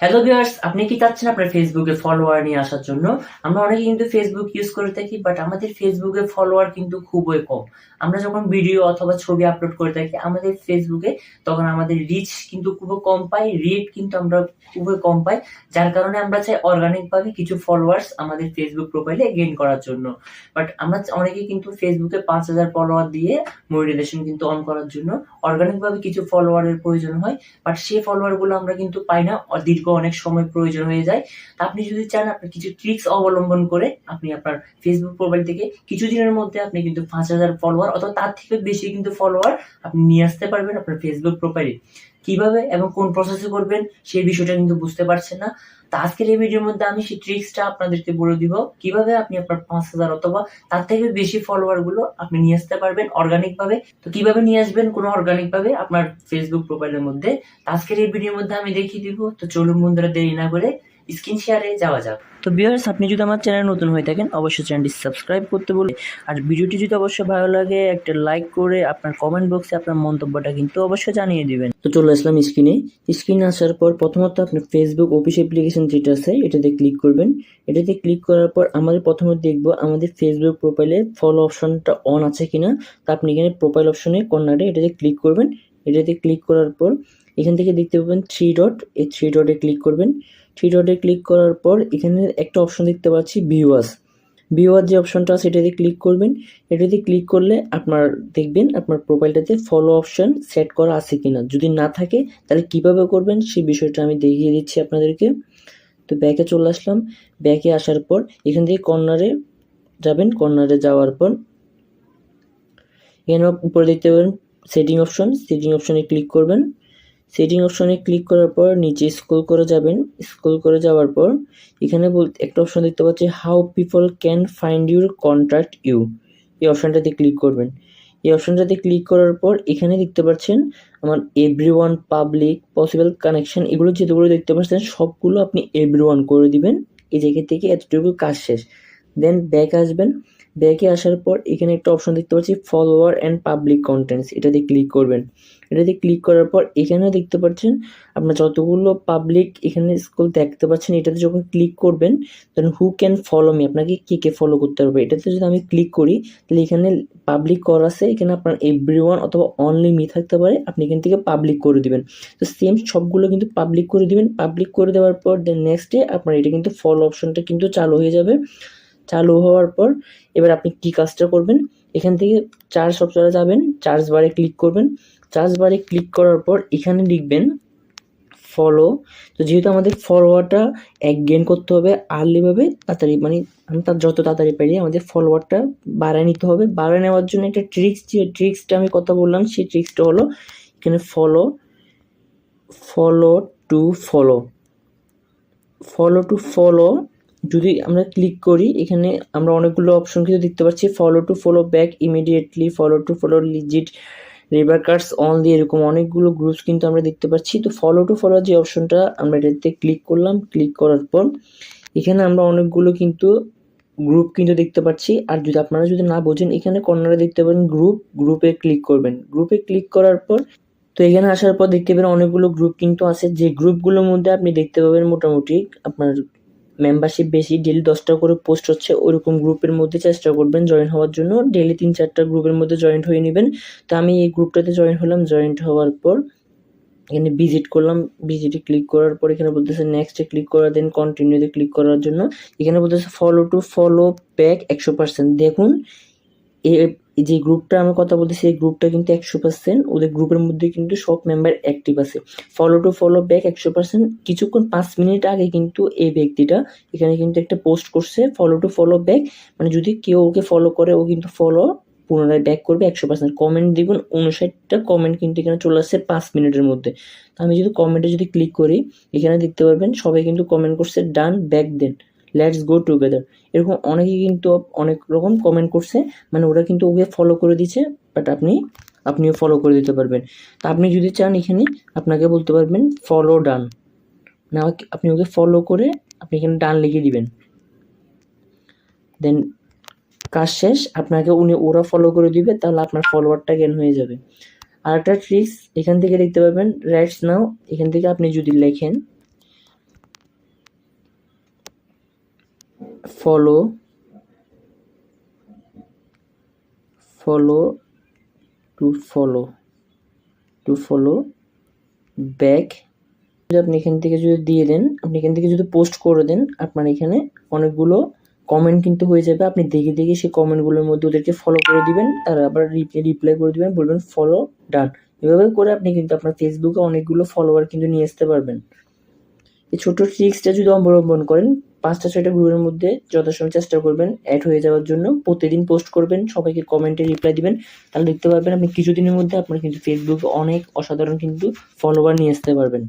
Hello viewers, আপনি কি চাচ্ছেন আপনার ফেসবুকে ফলোয়ার নিয়ে আসার জন্য? আমরা অনেকে কিন্তু ফেসবুক ইউজ করে থাকি, বাট আমাদের ফেসবুকে ফলোয়ার কিন্তু খুবই কম। আমরা যখন ভিডিও অথবা ছবি আপলোড করে থাকি আমাদের ফেসবুকে, তখন আমাদের রিচ কিন্তু খুবই কম পাই, রেট কিন্তু আমরা খুবই কম পাই। যার কারণে আমরা চাই অর্গানিক ভাবে কিছু ফলোয়ার্স আমাদের ফেসবুক প্রোফাইলে গেইন করার জন্য। বাট আমরা অনেকে কিন্তু ফেসবুকে 5,000 ফলোয়ার দিয়ে মনিটাইজেশন কিন্তু অন করার জন্য অর্গানিক ভাবে কিছু ফলোয়ারের প্রয়োজন হয়, বাট সেই ফলোয়ার গুলো আমরা কিন্তু পাই না, দীর্ঘ অনেক সময় প্রয়োজন হয়ে যায়। তা আপনি যদি চান আপনার কিছু ট্রিক্স অবলম্বন করে আপনি আপনার ফেসবুক প্রোফাইল থেকে কিছুদিনের মধ্যে আপনি কিন্তু 5,000 ফলোয়ার অথবা তার থেকে বেশি কিন্তু ফলোয়ার আপনি নিয়ে আসতে পারবেন আপনার ফেসবুক প্রোফাইলে। কিভাবে এবং কোন প্রসেসে করবেন সেই বিষয়টা কিন্তু বুঝতে পারছেন না। তো আজকের এই ভিডিওর মধ্যে আমি সেই ট্রিক্সটা আপনাদেরকে বলে দিব, কিভাবে আপনি আপনার 5,000 অথবা তার থেকে বেশি ফলোয়ার গুলো আপনি নিয়ে আসতে পারবেন অর্গানিক ভাবে। তো কিভাবে নিয়ে আসবেন কোনো অর্গানিক ভাবে আপনার ফেসবুক প্রোফাইলের মধ্যে, আজকের এই ভিডিওর মধ্যে আমি দেখিয়ে দিব। তো চলুন বন্ধুরা, দেরি না করে স্ক্রিন শেয়ারে যাওয়া যাক। তো ভিউয়ার্স, আপনি যদি আমার চ্যানেল নতুন হয়ে থাকেন অবশ্যই চ্যানেলটি সাবস্ক্রাইব করতে বলি, আর ভিডিওটি যদি অবশ্যই ভালো লাগে একটা লাইক করে আপনার কমেন্ট বক্সে আপনার মন্তব্যটা কিন্তু অবশ্যই জানিয়ে দিবেন। তো চলে আসলাম স্ক্রিনে আসার পর প্রথমত আপনার ফেসবুক অফিস অ্যাপ্লিকেশন যেটা আছে এটাতে ক্লিক করবেন। এটাতে ক্লিক করার পর আমাদের প্রথমে দেখবো আমাদের ফেসবুক প্রোফাইলে ফলো অপশনটা অন আছে কিনা। তা আপনি এখানে প্রোফাইল অপশনে কর্নারে এটাতে ক্লিক করবেন। এটাতে ক্লিক করার পর এখান থেকে দেখতে পাবেন থ্রি ডট, এই থ্রি ডটে ক্লিক করবেন। থ্রি ডটে ক্লিক করার পর এখানে একটা অপশন দেখতে পাচ্ছি ভিউয়ার যে অপশনটা আছে এটাতে ক্লিক করবেন। এটাতে ক্লিক করলে আপনার দেখবেন আপনার প্রোফাইলটাতে ফলো অপশন সেট করা আছে কিনা। যদি না থাকে তাহলে কিভাবে করবেন সেই বিষয়টা আমি দেখিয়ে দিচ্ছি আপনাদেরকে। তো ব্যাকে চলে আসলাম। ব্যাকে আসার পর এখান থেকে কর্নারে যাবেন। কর্নারে যাওয়ার পর এখানে উপরে দেখতে পাবেন সেটিং অপশনে ক্লিক করবেন। সেটিং অপশনে ক্লিক করার পর নিচে স্ক্রল করে যাবেন। স্ক্রল করে যাওয়ার পর এখানে একটা অপশন দেখতে পাচ্ছি how people can find your contact you, এই অপশনটাতে ক্লিক করবেন। এই অপশনটাতে ক্লিক করার পর এখানে দেখতে পাচ্ছেন আমার এভরিওয়ান, পাবলিক, পসিবল কানেকশন, এগুলো যেগুলো দেখতে পাচ্ছেন সবগুলো আপনি এভরিওয়ান করে দিবেন। এই জায়গা থেকে এতটুকু কাজ শেষ। দেন ব্যাক আসবেন। ব্যাকে আসার পর এখানে একটা অপশন দেখতে পাচ্ছি ফলোয়ার অ্যান্ড পাবলিক কন্টেন্টস, এটাতে ক্লিক করবেন। এটাতে ক্লিক করার পর এখানে দেখতে পাচ্ছেন আপনার যতগুলো পাবলিক এখানে স্ক্রল দেখতে পাচ্ছেন, এটাতে যখন ক্লিক করবেন দেন হু ক্যান ফলো মি, আপনাকে কে ফলো করতে পারবে। এটাতে যদি আমি ক্লিক করি তাহলে এখানে পাবলিক করা আছে, এখানে আপনার এভরিওয়ান অথবা অনলি মি থাকতে পারে, আপনি এখান থেকে পাবলিক করে দিবেন। তো সেম সবগুলো কিন্তু পাবলিক করে দিবেন। পাবলিক করে দেওয়ার পর দেন নেক্সটে আপনার এটা কিন্তু ফলো অপশনটা কিন্তু চালু হয়ে যাবে। চালু হওয়ার পর এবার আপনি কি কাজটা করবেন, এখান থেকে চার্জ অপশনে যাবেন, চার্জ বারে ক্লিক করবেন। চার্জ বারে ক্লিক করার পর এখানে লিখবেন ফলো। তো যেহেতু আমাদের ফলোয়ারটা গেইন করতে হবে আর্লিভাবে, তাড়াতাড়ি মানে তার যত তাড়াতাড়ি পারি আমাদের ফলোয়ারটা বাড়ায় নিতে হবে। বাড়ায় নেওয়ার জন্য একটা ট্রিক্সটা আমি কথা বললাম, সেই ট্রিক্সটা হলো এখানে ফলো টু ফলো যদি আমরা ক্লিক করি এখানে আমরা অনেকগুলো অপশন কিন্তু দেখতে পাচ্ছি, follow back immediately, follow legit, রিভার্কার্স অনলি, এরকম অনেকগুলো গ্রুপস কিন্তু আমরা দেখতে পাচ্ছি। তো ফলো যে অপশনটা আমরা এটাতে ক্লিক করলাম। ক্লিক করার পর এখানে আমরা অনেকগুলো কিন্তু গ্রুপ কিন্তু দেখতে পাচ্ছি। আর যদি আপনারা না বোঝেন এখানে কর্নারে দেখতে পাবেন গ্রুপে ক্লিক করবেন। গ্রুপে ক্লিক করার পর তো এখানে আসার পর দেখতে পাবেন অনেকগুলো গ্রুপ কিন্তু আছে, যে গ্রুপগুলোর মধ্যে আপনি দেখতে পাবেন মোটামুটি আপনার মেম্বারশিপ বেশি, ডেলি 10টা করে পোস্ট হচ্ছে, ওইরকম গ্রুপের মধ্যে চেষ্টা করবেন জয়েন হওয়ার জন্য। ডেলি 3-4টা গ্রুপের মধ্যে জয়েন্ট হয়ে নেবেন। তো আমি এই গ্রুপটাতে জয়েন হলাম। জয়েন্ট হওয়ার পর এখানে ভিজিট করলাম। ভিজিটে ক্লিক করার পর এখানে বলতেছে নেক্সটে ক্লিক করা, দেন কন্টিনিউতে ক্লিক করার জন্য এখানে বলতেছে ফলো ব্যাক 100%। দেখুন এই যে গ্রুপটা আমি কথা বলতেছি এই গ্রুপটা কিন্তু 100% ওদের গ্রুপের মধ্যে কিন্তু সব মেম্বার অ্যাক্টিভ আছে। Follow back 100%। কিছুক্ষণ 5 মিনিট আগে কিন্তু এই ব্যক্তিটা এখানে কিন্তু একটা পোস্ট করছে ফলো ব্যাক, মানে যদি কেউ ওকে ফলো করে ও কিন্তু ফলো পুনরায় ব্যাক করবে 100%। কমেন্ট দেখুন 59টা কমেন্ট কিন্তু এখানে চলে আসছে 5 মিনিটের মধ্যে। তো আমি যদি কমেন্টে ক্লিক করি এখানে দেখতে পারবেন সবাই কিন্তু কমেন্ট করছে done, back then, let's go together, এরকম অনেকেই কিন্তু অনেক রকম কমেন্ট করছে, মানে ওরা কিন্তু ওকে ফলো করে দিচ্ছে। বাট আপনিও ফলো করে দিতে পারবেন। তা আপনি যদি চান এখানে আপনাকে বলতে পারবেন ফলো ডান, না আপনি ওকে ফলো করে আপনি এখানে ডান লিখে দিবেন। দেন কাজ শেষ, আপনাকে ওরা ফলো করে দিবে, তাহলে আপনার ফলোয়ারটা গেইন হয়ে যাবে। আর একটা ট্রিক্স এখান থেকে দেখতে পাবেন রাইটস নাও, এখান থেকে আপনি যদি লেখেন ফলো টু ফলো ব্যাক। আপনি এখান থেকে যদি দিয়ে দেন, আপনি এখান থেকে যদি পোস্ট করে দেন, আপনার এখানে অনেকগুলো কমেন্ট কিন্তু হয়ে যাবে। আপনি দেখে দেখে সেই কমেন্টগুলোর মধ্যে ওদেরকে ফলো করে দিবেন, তারা আবার রিপ্লাই করে দিবেন, বলবেন ফলো ডান। এভাবে করে আপনি কিন্তু আপনার ফেসবুকে অনেকগুলো ফলোয়ার কিন্তু নিয়ে আসতে পারবেন। এই ছোট ট্রিক্সটা যদি অবলম্বন করেন, 5টা-6টা গ্রুপের মধ্যে যথাসময় চেষ্টা করবেন অ্যাড হয়ে যাওয়ার জন্য। প্রতিদিন পোস্ট করবেন, সবাইকে কমেন্টে রিপ্লাই দিবেন, তাহলে দেখতে পারবেন আপনি কিছুদিনের মধ্যে আপনার কিন্তু ফেসবুকে অনেক অসাধারণ কিন্তু ফলোয়ার নিয়ে আসতে পারবেন।